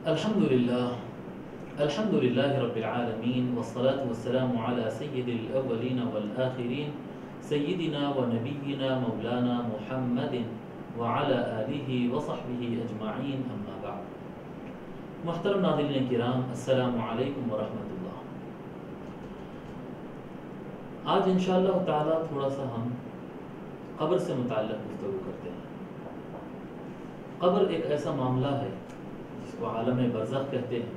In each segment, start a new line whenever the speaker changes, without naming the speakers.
الحمد لله رب العالمين والصلاة والسلام على سيد الأولين والآخرين سيدنا ونبينا مولانا محمد وعلى آله وصحبه أجمعين أما بعد. محترم ناظرین کرام، السلام علیکم ورحمۃ اللہ. آج انشاءاللہ تعالی تھوڑا سا ہم قبر سے متعلق گفتگو کرتے ہیں. قبر ایک ایسا معاملہ ہے جس کو عالم برزخ کہتے ہیں.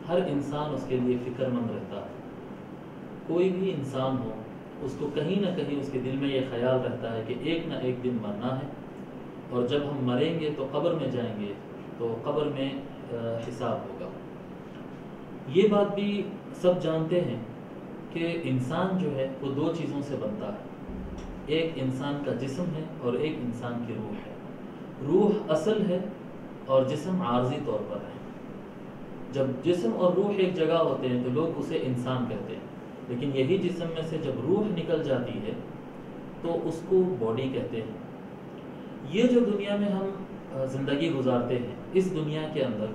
ہر انسان اس کے لیے فکر مند رہتا ہے. کوئی بھی انسان ہو، اس کو کہیں نہ کہیں اس کے دل میں یہ خیال رہتا ہے کہ ایک نہ ایک دن مرنا ہے، اور جب ہم مریں گے تو قبر میں جائیں گے تو قبر میں حساب ہوگا. یہ بات بھی سب جانتے ہیں کہ انسان جو ہے وہ دو چیزوں سے بنتا ہے. ایک انسان کا جسم ہے اور ایک انسان کی روح ہے. روح اصل ہے اور جسم عارضی طور پر ہے. جب جسم اور روح ایک جگہ ہوتے ہیں تو لوگ اسے انسان کہتے ہیں، لیکن یہی جسم میں سے جب روح نکل جاتی ہے تو اس کو باڈی کہتے ہیں. یہ جو دنیا میں ہم زندگی گزارتے ہیں، اس دنیا کے اندر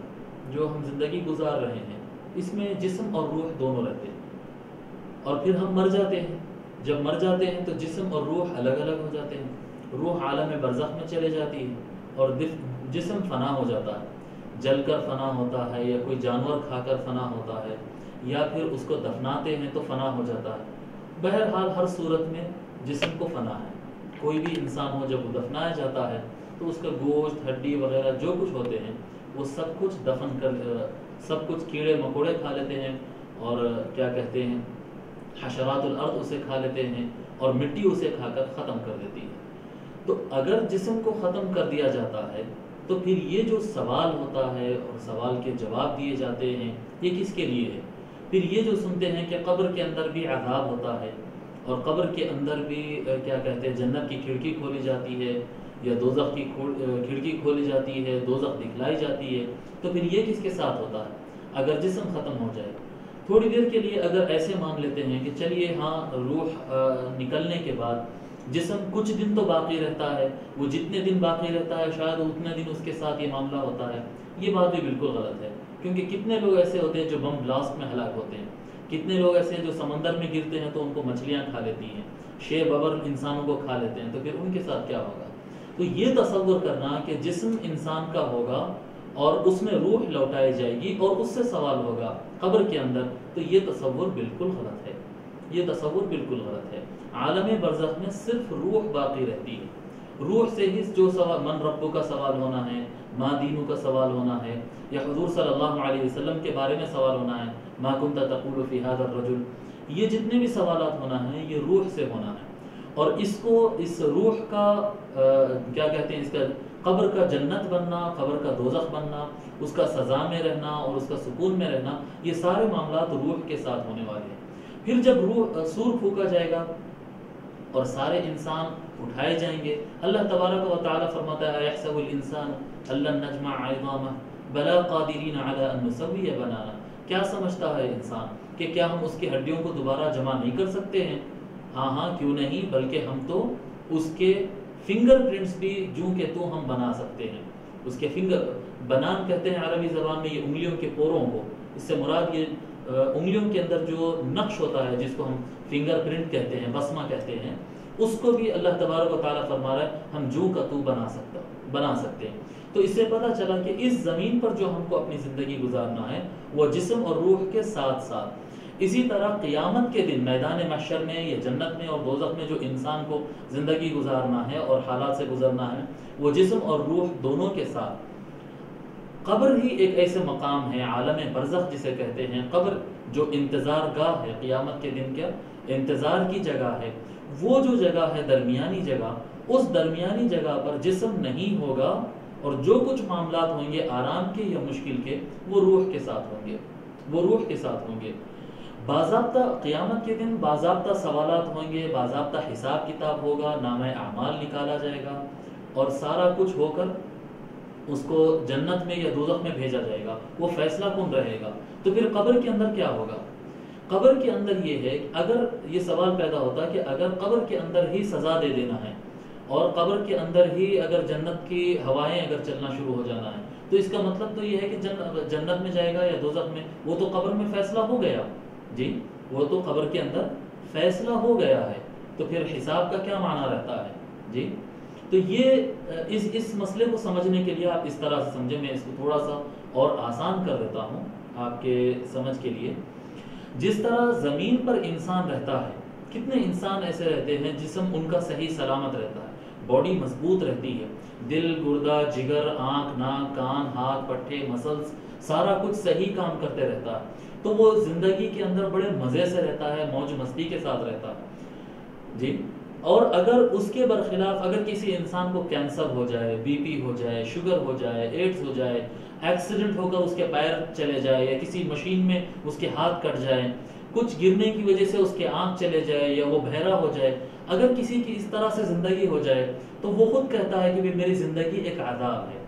جو ہم زندگی گزار رہے ہیں، اس میں جسم اور روح دونوں رہتے ہیں. اور پھر ہم مر جاتے ہیں. جب مر جاتے ہیں تو جسم اور روح الگ الگ ہو جاتے ہیں. روح عالم برزخ میں چلے جاتی ہے اور جسم فنا ہو جاتا ہے. جل کر فنا ہوتا ہے، یا کوئی جانور کھا کر فنا ہوتا ہے، یا پھر اس کو دفناتے ہیں تو فنا ہو جاتا ہے. بہرحال ہر صورت میں جسم کو فنا ہے. کوئی بھی انسان ہو، جب وہ دفنایا جاتا ہے تو اس کا گوشت، ہڈی وغیرہ جو کچھ ہوتے ہیں وہ سب کچھ دفن کر سب کچھ کیڑے مکوڑے کھا لیتے ہیں، اور کیا کہتے ہیں، حشرات الارض اسے کھا لیتے ہیں، اور مٹی اسے کھا کر ختم کر دیتی ہے. تو اگر جسم کو ختم کر دیا جاتا ہے تو پھر یہ جو سوال ہوتا ہے اور سوال کے جواب دیے جاتے ہیں، یہ کس کے لیے ہے؟ پھر یہ جو سنتے ہیں کہ قبر کے اندر بھی عذاب ہوتا ہے، اور قبر کے اندر بھی کیا کہتے ہیں، جنت کی کھڑکی کھولی جاتی ہے یا دوزخ کی کھڑکی کھولی جاتی ہے، دوزخ دکھلائی جاتی ہے. تو پھر یہ کس کے ساتھ ہوتا ہے اگر جسم ختم ہو جائے؟ تھوڑی دیر کے لیے اگر ایسے مان لیتے ہیں کہ چلیے ہاں، روح نکلنے کے بعد جسم کچھ دن تو باقی رہتا ہے، وہ جتنے دن باقی رہتا ہے شاید اتنے دن اس کے ساتھ یہ معاملہ ہوتا ہے. یہ بات بھی بالکل غلط ہے، کیونکہ کتنے لوگ ایسے ہوتے ہیں جو بم بلاسٹ میں ہلاک ہوتے ہیں. کتنے لوگ ایسے ہیں جو سمندر میں گرتے ہیں تو ان کو مچھلیاں کھا لیتی ہیں، شیر ببر انسانوں کو کھا لیتے ہیں. تو پھر ان کے ساتھ کیا ہوگا؟ تو یہ تصور کرنا کہ جسم انسان کا ہوگا اور اس میں روح لوٹائی جائے گی اور اس سے سوال ہوگا قبر کے اندر، تو یہ تصور بالکل غلط ہے. یہ تصور بالکل غلط ہے. عالم برزخ میں صرف روح باقی رہتی ہے. روح سے ہی جو سوال، من ربو کا سوال ہونا ہے، ما دینو کا سوال ہونا ہے، یا حضور صلی اللہ علیہ وسلم کے بارے میں سوال ہونا ہے، ما کنت تقول فی ھذا الرجل، یہ جتنے بھی سوالات ہونا ہے یہ روح سے ہونا ہے. اور اس روح کا کیا کہتے ہیں، اس کا قبر کا جنت بننا، قبر کا دوزخ بننا، اس کا سزا میں رہنا اور اس کا سکون میں رہنا، یہ سارے معاملات روح کے ساتھ ہونے والے ہیں. پھر جب روح سور پھونکا جائے گا اور سارے انسان اٹھائے جائیں گے، اللہ تبارک و تعالی فرماتا ہے یحسب الانسان ان لن نجمع عظامہ بلا قادرین علی ان نسوی بنانا. کیا سمجھتا ہے انسان کہ کیا ہم اس کی ہڈیوں کو دوبارہ جمع نہیں کر سکتے ہیں؟ ہاں کیوں نہیں، بلکہ ہم تو اس کے فنگر پرنٹس بھی جوں کہ تو ہم بنا سکتے ہیں. اس کے فنگر بنان کہتے ہیں عربی زبان میں یہ انگلیوں کے پوروں کو. اس سے مراد یہ انگلیوں کے اندر جو نقش ہوتا ہے جس کو ہم فنگر پرنٹ کہتے ہیں، بسمہ کہتے ہیں، اس کو بھی اللہ تبارک و تعالیٰ فرما رہا ہے ہم جو کا تو بنا سکتے ہیں. تو اس سے پتہ چلا کہ اس زمین پر جو ہم کو اپنی زندگی گزارنا ہے وہ جسم اور روح کے ساتھ ساتھ. اسی طرح قیامت کے دن میدان محشر میں یا جنت میں اور دوزخ میں جو انسان کو زندگی گزارنا ہے اور حالات سے گزرنا ہے، وہ جسم اور روح دونوں کے ساتھ. قبر ہی ایک ایسے مقام ہے، عالم برزخ جسے کہتے ہیں، قبر جو انتظار گاہ ہے، قیامت کے دن کیا انتظار کی جگہ ہے. وہ جو جگہ ہے درمیانی جگہ، اس درمیانی جگہ پر جسم نہیں ہوگا، اور جو کچھ معاملات ہوں گے آرام کے یا مشکل کے، وہ روح کے ساتھ ہوں گے. وہ روح کے ساتھ ہوں گے. باضابطہ قیامت کے دن باضابطہ سوالات ہوں گے، باضابطہ حساب کتاب ہوگا، نامہ اعمال نکالا جائے گا، اور سارا کچھ ہو کر اس کو جنت میں یا دوزخ میں بھیجا جائے گا. وہ فیصلہ کن رہے گا. تو پھر قبر کے اندر کیا ہوگا؟ قبر کے اندر یہ ہے کہ اگر یہ سوال پیدا ہوتا ہے کہ اگر قبر کے اندر ہی سزا دے دینا ہے اور قبر کے اندر ہی اگر جنت کی ہوائیں اگر چلنا شروع ہو جانا ہے، تو اس کا مطلب تو یہ ہے کہ جنت میں جائے گا یا دوزخ میں، وہ تو قبر میں فیصلہ ہو گیا جی، وہ تو قبر کے اندر فیصلہ ہو گیا ہے، تو پھر حساب کا کیا معنی رہتا ہے جی۔ تو یہ اس مسئلے کو سمجھنے کے لیے آپ اس طرح سے سمجھیں، میں اس کو تھوڑا سا اور آسان کر دیتا ہوں آپ کے سمجھ کے لیے۔ جس طرح زمین پر انسان رہتا ہے، کتنے انسان ایسے رہتے ہیں جسم ان کا صحیح سلامت رہتا ہے، باڈی مضبوط رہتی ہے، دل، گردہ، جگر، آنکھ، ناک، کان، ہاتھ، پٹھے، مسلز، سارا کچھ صحیح کام کرتے رہتا ہے، تو وہ زندگی کے اندر بڑے مزے سے رہتا ہے، موج مستی کے ساتھ رہتا ہے جی۔ اور اگر اس کے برخلاف اگر کسی انسان کو کینسر ہو جائے، بی پی ہو جائے، شوگر ہو جائے، ایڈز ہو جائے، ایکسیڈنٹ ہو کر اس کے پیر چلے جائے، یا کسی مشین میں اس کے ہاتھ کٹ جائے، کچھ گرنے کی وجہ سے اس کے آنکھ چلے جائے، یا وہ بہرا ہو جائے، اگر کسی کی اس طرح سے زندگی ہو جائے تو وہ خود کہتا ہے کہ میری زندگی ایک عذاب ہے،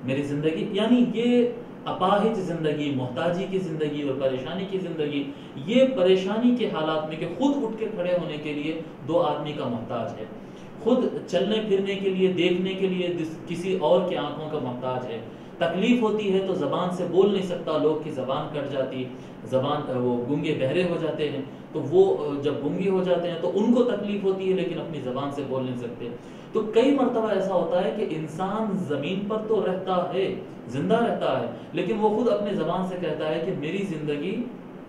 میری زندگی، یعنی یہ اپاہج زندگی، محتاجی کی زندگی اور پریشانی کی زندگی، یہ پریشانی کے حالات میں کہ خود اٹھ کے کھڑے ہونے کے لیے دو آدمی کا محتاج ہے، خود چلنے پھرنے کے لیے، دیکھنے کے لیے کسی اور کی آنکھوں کا محتاج ہے، تکلیف ہوتی ہے تو زبان سے بول نہیں سکتا، لوگ کی زبان کٹ جاتی، زبان وہ گنگے بہرے ہو جاتے ہیں، تو وہ جب گنگے ہو جاتے ہیں تو ان کو تکلیف ہوتی ہے لیکن اپنی زبان سے بول نہیں سکتے۔ تو کئی مرتبہ ایسا ہوتا ہے کہ انسان زمین پر تو رہتا ہے، زندہ رہتا ہے، لیکن وہ خود اپنے زبان سے کہتا ہے کہ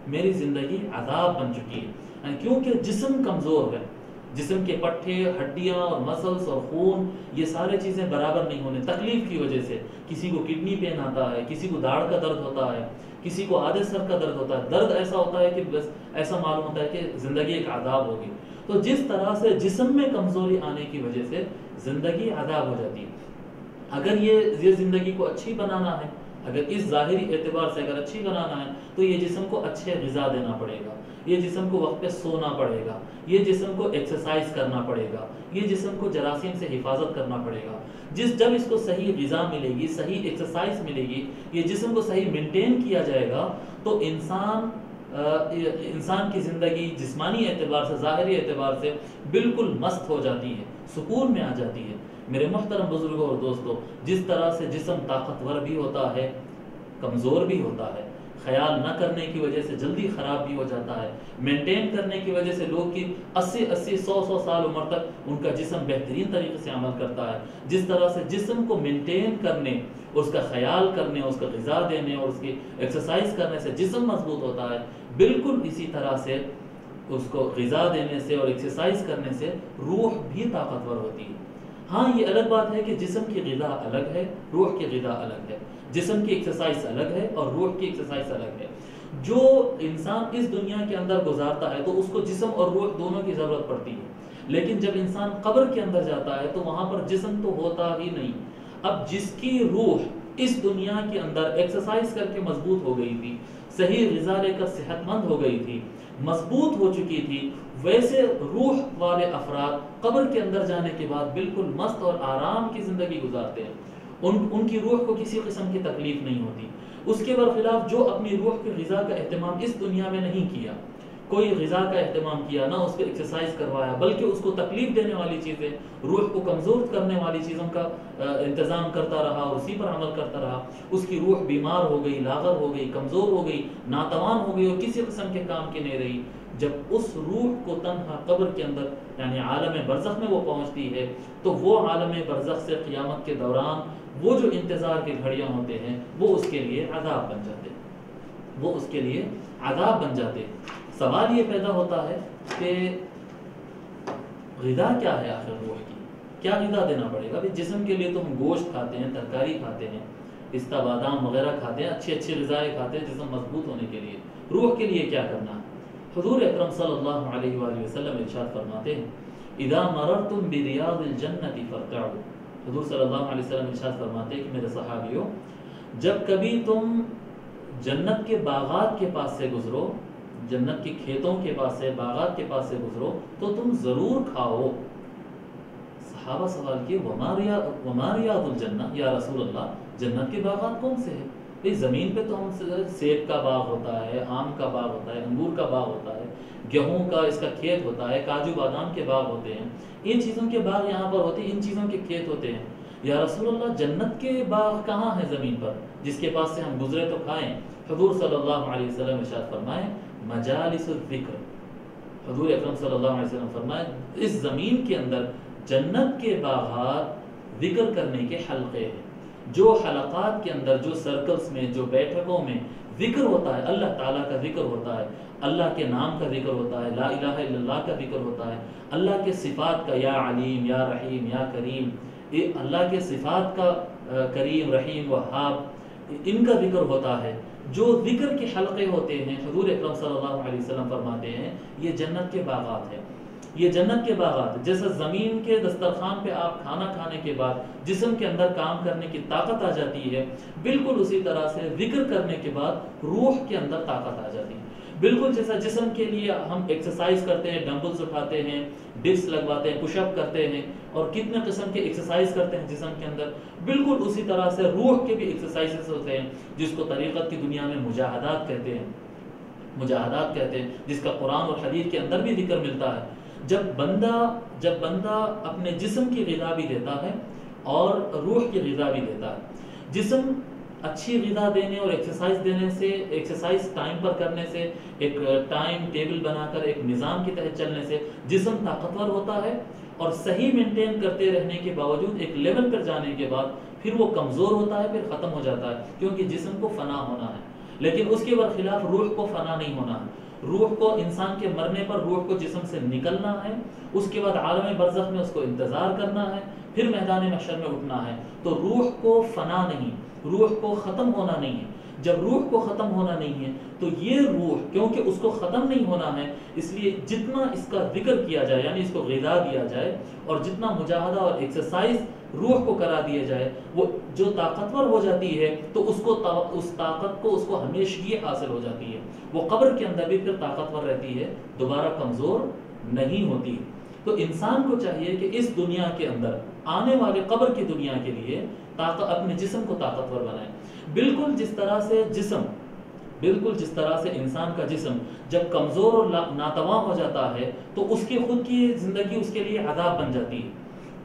میری زندگی عذاب بن چکی ہے، کیونکہ جسم کمزور ہے، جسم کے پٹھے، ہڈیاں اور مسلز اور خون، یہ سارے چیزیں برابر نہیں ہونے، تکلیف کی وجہ سے کسی کو کڈنی پین آتا ہے، کسی کو داڑھ کا درد ہوتا ہے، کسی کو آدھے سر کا درد ہوتا ہے، درد ایسا ہوتا ہے کہ بس ایسا معلوم ہوتا ہے کہ زندگی ایک عذاب ہوگی۔ تو جس طرح سے جسم میں کمزوری آنے کی وجہ سے زندگی عذاب ہو جاتی ہے۔ اگر یہ زندگی کو اچھی بنانا ہے، اگر اس ظاہری اعتبار سے اگر اچھی بنانا ہے تو یہ جسم کو اچھے غذا دینا پڑے گا، یہ جسم کو وقت پہ سونا پڑے گا، یہ جسم کو ایکسرسائز کرنا پڑے گا، یہ جسم کو جراثیم سے حفاظت کرنا پڑے گا۔ جب اس کو صحیح غذا ملے گی، صحیح ایکسرسائز ملے گی، یہ جسم کو صحیح مینٹین کیا جائے گا، تو انسان کی زندگی جسمانی اعتبار سے، ظاہری اعتبار سے بالکل مست ہو جاتی ہے، سکون میں آ جاتی ہے۔ میرے محترم بزرگوں اور دوستوں، جس طرح سے جسم طاقتور بھی ہوتا ہے، کمزور بھی ہوتا ہے، خیال نہ کرنے کی وجہ سے جلدی خراب بھی ہو جاتا ہے، مینٹین کرنے کی وجہ سے لوگ کی 80 سال عمر تک ان کا جسم بہترین طریقے سے عمل کرتا ہے، جس طرح سے جسم کو مینٹین کرنے، اس کا خیال کرنے، اس کا غذا دینے اور اس کی ایکسرسائز کرنے سے جسم مضبوط ہوتا ہے، بالکل اسی طرح سے اس کو غذا دینے سے اور ایکسرسائز کرنے سے روح بھی طاقتور ہوتی ہے۔ ہاں یہ الگ بات ہے کہ جسم کی غذا الگ ہے، روح کی غذا الگ ہے، جسم کی ایکسرسائز الگ ہے اور روح کی ایکسرسائز الگ ہے۔ جو انسان اس دنیا کے اندر گزارتا ہے تو اس کو جسم اور روح دونوں کی ضرورت پڑتی ہے، لیکن جب انسان قبر کے اندر جاتا ہے تو وہاں پر جسم تو ہوتا ہی نہیں۔ اب جس کی روح اس دنیا کے اندر ایکسرسائز کر کے مضبوط ہو گئی تھی، صحیح غذا لے کر صحت مند ہو گئی تھی، مضبوط ہو چکی تھی، ویسے روح والے افراد قبر کے اندر جانے کے بعد بالکل مست اور آرام کی زندگی گزارتے ہیں، ان کی روح کو کسی قسم کی تکلیف نہیں ہوتی۔ اس کے برخلاف جو اپنی روح کی غذا کا اہتمام اس دنیا میں نہیں کیا، کوئی غذا کا اہتمام کیا، نہ اس کو ایکسرسائز کروایا، بلکہ اس کو تکلیف دینے والی چیزیں، روح کو کمزور کرنے والی چیزوں کا انتظام کرتا رہا اور اسی پر عمل کرتا رہا، اس کی روح بیمار ہو گئی، لاغر ہو گئی، کمزور ہو گئی، ناتوان ہو گئی اور کسی قسم کے کام کی نہیں رہی۔ جب اس روح کو تنہا قبر کے اندر یعنی عالم برزخ میں وہ پہنچتی ہے تو وہ عالم برزخ سے قیامت کے دوران وہ جو انتظار کی گھڑیاں ہوتے ہیں وہ اس کے لیے عذاب بن جاتے ہیں، وہ اس کے لیے عذاب بن جاتے ہیں۔ سوال یہ پیدا ہوتا ہے کہ غذا کیا ہے آخر روح کی، کیا غذا دینا پڑے گا؟ جسم کے لیے تو ہم گوشت کھاتے ہیں، ترکاری کھاتے ہیں، پستہ بادام وغیرہ کھاتے ہیں، اچھی غذائیں کھاتے ہیں جسم مضبوط ہونے کے لیے۔ روح کے لیے کیا کرنا ہے؟ حضور اکرم صلی اللہ علیہ وآلہ وسلم ارشاد فرماتے ہیں اذا مررتم بریاض الجنت فارتعوا، حضور صلی اللہ علیہ وسلم ارشاد فرماتے ہیں کہ میرے صحابیوں، جب کبھی تم جنت کے باغات کے پاس سے گزرو، جنت کے کھیتوں کے پاس سے، باغات کے پاس سے گزرو تو تم ضرور کھاؤ۔ صحابہ سوال کیے وما ریاض الجنہ یا رسول اللہ، جنت کے باغات کون سے ہیں؟ زمین پہ تو ہم سیب کا باغ ہوتا ہے، آم کا باغ ہوتا ہے، انگور کا باغ ہوتا ہے، گیہوں کا اس کا کھیت ہوتا ہے، کاجو بادام کے باغ ہوتے ہیں، ان چیزوں کے باغ یہاں پر ہوتے ہیں، ان چیزوں کے کھیت ہوتے ہیں۔ یا رسول اللہ جنت کے باغ کہاں ہیں زمین پر جس کے پاس سے ہم گزرے تو کھائیں؟ حضور صلی اللہ علیہ وسلم ارشاد فرمائے مجالس الذکر، حضور اکرم صلی اللہ علیہ وسلم فرمائے اس زمین کے اندر جنت کے باغات ذکر کرنے کے حلقے ہیں، جو حلقات کے اندر، جو سرکلز میں، جو بیٹھکوں میں ذکر ہوتا ہے، اللہ تعالیٰ کا ذکر ہوتا ہے، اللہ کے نام کا ذکر ہوتا ہے، لا الہ الا اللہ کا ذکر ہوتا ہے، اللہ کے صفات کا، یا علیم یا رحیم یا کریم، اللہ کے صفات کا کریم رحیم وہاب، ان کا ذکر ہوتا ہے، جو ذکر کے حلقے ہوتے ہیں، حضور اکرم صلی اللہ علیہ وسلم فرماتے ہیں یہ جنت کے باغات ہیں، یہ جنت کے باغات۔ جیسے زمین کے دسترخوان پہ آپ کھانا کھانے کے بعد جسم کے اندر کام کرنے کی طاقت آ جاتی ہے، بالکل اسی طرح سے ذکر کرنے کے بعد روح کے اندر طاقت آ جاتی ہے۔ بالکل جیسا جسم کے لیے ہم ایکسرسائز کرتے ہیں، ڈمبلز اٹھاتے ہیں، ڈپس لگواتے ہیں، پش اپ کرتے ہیں، اور کتنے قسم کے ایکسرسائز کرتے ہیں جسم کے اندر، بالکل اسی طرح سے روح کے بھی ایکسرسائزز ہوتے ہیں جس کو طریقت کی دنیا میں مجاہدات کہتے ہیں، مجاہدات کہتے ہیں، جس کا قرآن اور حدیث کے اندر بھی ذکر ملتا ہے۔ جب بندہ اپنے جسم کی غذا بھی دیتا ہے اور روح کی غذا بھی دیتا ہے، جسم اچھی غذا دینے اور ایکسرسائز دینے سے، ایکسرسائز ٹائم پر کرنے سے، ایک ٹائم ٹیبل بنا کر ایک نظام کے تحت چلنے سے جسم طاقتور ہوتا ہے، اور صحیح مینٹین کرتے رہنے کے باوجود ایک لیول پر جانے کے بعد پھر وہ کمزور ہوتا ہے، پھر ختم ہو جاتا ہے، کیونکہ جسم کو فنا ہونا ہے۔ لیکن اس کے برخلاف روح کو فنا نہیں ہونا ہے، روح کو انسان کے مرنے پر روح کو جسم سے نکلنا ہے، اس کے بعد عالم برزخ میں اس کو انتظار کرنا ہے، پھر میدان محشر میں اٹھنا ہے۔ تو روح کو فنا نہیں، روح کو ختم ہونا نہیں ہے۔ جب روح کو ختم ہونا نہیں ہے تو یہ روح، کیونکہ اس کو ختم نہیں ہونا ہے، اس لیے جتنا اس کا ذکر کیا جائے، یعنی اس کو غذا دیا جائے، اور جتنا مجاہدہ اور ایکسرسائز روح کو کرا دیا جائے، وہ جو طاقتور ہو جاتی ہے تو اس طاقت کو، اس کو ہمیشگی حاصل ہو جاتی ہے، وہ قبر کے اندر بھی پھر طاقتور رہتی ہے، دوبارہ کمزور نہیں ہوتی۔ تو انسان کو چاہیے کہ اس دنیا کے اندر، آنے والے قبر کی دنیا کے لیے اپنے جسم کو طاقتور بنائے۔ بالکل جس طرح سے انسان کا جسم جب کمزور اور ناتواں ہو جاتا ہے تو اس کی خود کی زندگی اس کے لیے عذاب بن جاتی ہے۔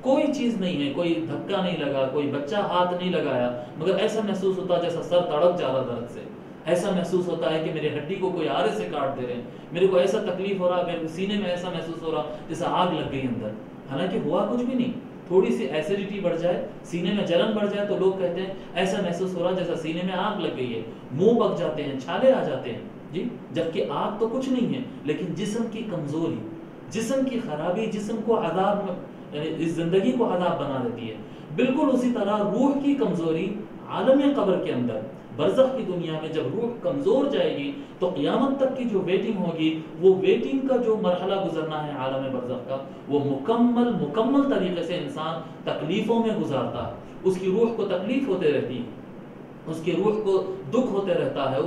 کوئی چیز نہیں ہے، کوئی دھکا نہیں لگا، کوئی بچہ ہاتھ نہیں لگایا، مگر ایسا محسوس ہوتا ہے جیسا سر تڑپ جا رہا درد سے، ایسا محسوس ہوتا ہے کہ میری ہڈی کو کوئی آرے سے کاٹ دے رہے ہیں، میرے کو ایسا تکلیف ہو رہا، میرے سینے میں ایسا محسوس ہو رہا جیسا آگ لگ گئی اندر، حالانکہ ہوا کچھ بھی نہیں۔ تھوڑی سی ایسیڈیٹی بڑھ جائے، سینے میں جلن بڑھ جائے تو لوگ کہتے ہیں ایسا محسوس ہو رہا جیسا سینے میں آگ لگ گئی ہے، منہ پک جاتے ہیں، چھالے آ جاتے ہیں، جی، جبکہ آگ تو کچھ نہیں ہے، لیکن جسم کی کمزوری، جسم کی خرابی جسم کو عذاب میں، یعنی اس زندگی کو عذاب بنا دیتی ہے۔ بالکل اسی طرح روح کی کمزوری عالم قبر کے اندر، برزخ کی دنیا میں جب روح کمزور جائے گی تو قیامت تک کی جو ویٹنگ ہوگی، وہ ویٹنگ کا جو مرحلہ گزرنا ہے عالم برزخ کا، وہ مکمل طریقے سے انسان تکلیفوں میں گزارتا ہے، اس کی روح کو تکلیف ہوتے رہتی ہے، اس کی روح کو دکھ ہوتے رہتا ہے،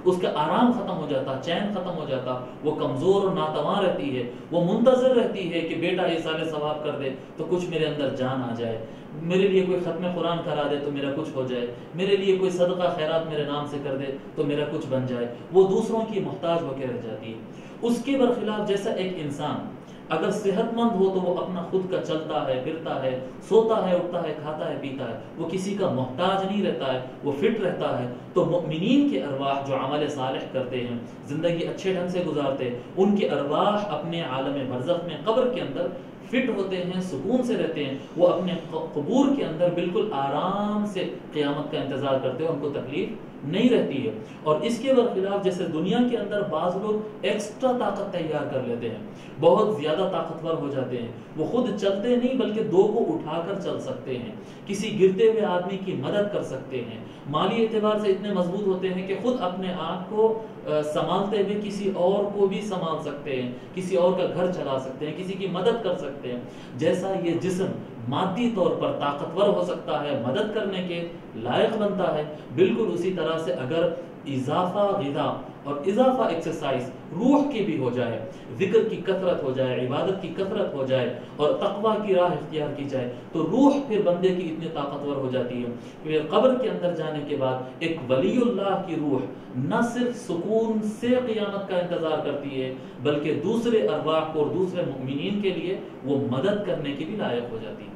اس کا آرام ختم ہو جاتا، چین ختم ہو جاتا، وہ کمزور اور ناتواں رہتی ہے، وہ منتظر رہتی ہے کہ بیٹا ایصال ثواب کر دے تو کچھ میرے اندر جان آ جائے، میرے لیے کوئی ختم قرآن کرا دے تو میرا کچھ ہو جائے، میرے لیے کوئی صدقہ خیرات میرے نام سے کر دے تو میرا کچھ بن جائے۔ وہ دوسروں کی محتاج ہو کے رہ جاتی ہے۔ اس کے برخلاف جیسا ایک انسان اگر صحت مند ہو تو وہ اپنا خود کا چلتا ہے، پھرتا ہے، سوتا ہے، اٹھتا ہے، کھاتا ہے، پیتا ہے، وہ کسی کا محتاج نہیں رہتا ہے، وہ فٹ رہتا ہے۔ تو مؤمنین کے ارواح جو عمل صالح کرتے ہیں، زندگی اچھے ڈھنگ سے گزارتے ہیں، ان کے ارواح اپنے عالم برزخ میں، قبر کے اندر فٹ ہوتے ہیں، سکون سے رہتے ہیں، وہ اپنے قبور کے اندر بالکل آرام سے قیامت کا انتظار کرتے ہیں، ان کو تکلیف نہیں رہتی ہے۔ اور اس کے برخلاف جیسے دنیا کے اندر بعض لوگ ایکسٹرا طاقت تیار کر لیتے ہیں، بہت زیادہ طاقتور ہو جاتے ہیں، وہ خود چلتے نہیں بلکہ دو کو اٹھا کر چل سکتے ہیں، کسی گرتے ہوئے آدمی کی مدد کر سکتے ہیں، مالی اعتبار سے اتنے مضبوط ہوتے ہیں کہ خود اپنے آپ کو سنبھالتے ہوئے کسی اور کو بھی سنبھال سکتے ہیں، کسی اور کا گھر چلا سکتے ہیں، کسی کی مدد کر سکتے ہیں۔ جیسا یہ جسم مادی طور پر طاقتور ہو سکتا ہے، مدد کرنے کے لائق بنتا ہے، بالکل اسی طرح سے اگر اضافہ غذا اور اضافہ ایکسرسائز روح کی بھی ہو جائے، ذکر کی کثرت ہو جائے، عبادت کی کثرت ہو جائے اور تقویٰ کی راہ اختیار کی جائے تو روح پھر بندے کی اتنی طاقتور ہو جاتی ہے۔ پھر قبر کے اندر جانے کے بعد ایک ولی اللہ کی روح نہ صرف سکون سے قیامت کا انتظار کرتی ہے بلکہ دوسرے ارواح کو اور دوسرے مؤمنین کے لیے وہ مدد کرنے کی بھی لائق ہو جاتی ہے۔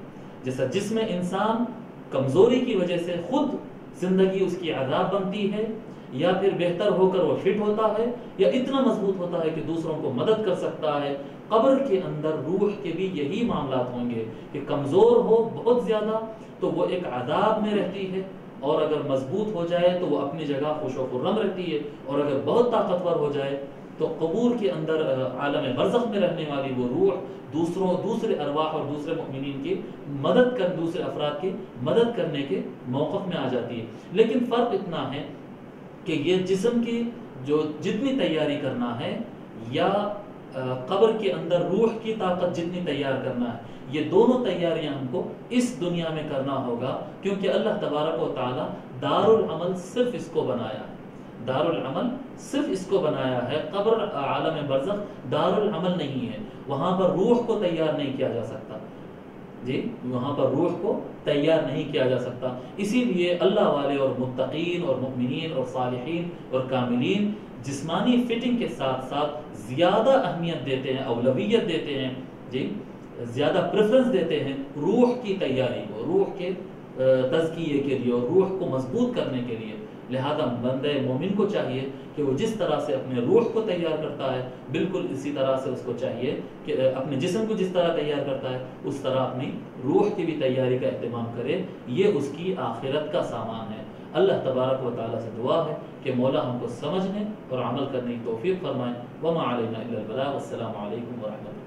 جیسا جسم انسان کمزوری کی وجہ سے خود زندگی اس کی عذاب بنتی ہے، یا پھر بہتر ہو کر وہ فٹ ہوتا ہے، یا اتنا مضبوط ہوتا ہے کہ دوسروں کو مدد کر سکتا ہے، قبر کے اندر روح کے بھی یہی معاملات ہوں گے کہ کمزور ہو بہت زیادہ تو وہ ایک عذاب میں رہتی ہے، اور اگر مضبوط ہو جائے تو وہ اپنی جگہ خوش و خرم رہتی ہے، اور اگر بہت طاقتور ہو جائے تو قبور کے اندر عالم برزخ میں رہنے والی وہ روح دوسرے ارواح اور دوسرے مؤمنین کی دوسرے افراد کی مدد کرنے کے موقف میں آ جاتی ہے۔ لیکن فرق اتنا ہے کہ یہ جسم کی جو جتنی تیاری کرنا ہے، یا قبر کے اندر روح کی طاقت جتنی تیار کرنا ہے، یہ دونوں تیاریاں ہم کو اس دنیا میں کرنا ہوگا، کیونکہ اللہ تبارک و تعالی دار العمل صرف اس کو بنایا ہے، دار العمل صرف اس کو بنایا ہے۔ قبر عالم برزخ دار العمل نہیں ہے، وہاں پر روح کو تیار نہیں کیا جا سکتا، جی وہاں پر روح کو تیار نہیں کیا جا سکتا۔ اسی لیے اللہ والے اور متقین اور مؤمنین اور صالحین اور کاملین جسمانی فٹنگ کے ساتھ ساتھ زیادہ اہمیت دیتے ہیں، اولویت دیتے ہیں، جی زیادہ پریفرنس دیتے ہیں روح کی تیاری کو، روح کے تزکیے کے لیے اور روح کو مضبوط کرنے کے لیے۔ لہذا بندہ مومن کو چاہیے کہ وہ جس طرح سے اپنے روح کو تیار کرتا ہے، بالکل اسی طرح سے اس کو چاہیے کہ اپنے جسم کو جس طرح تیار کرتا ہے اس طرح اپنی روح کی بھی تیاری کا اہتمام کرے، یہ اس کی آخرت کا سامان ہے۔ اللہ تبارک و تعالیٰ سے دعا ہے کہ مولا ہم کو سمجھنے اور عمل کرنے کی توفیق فرمائے۔ وما علینا الا البلاغ۔ السلام علیکم ورحمۃ اللہ۔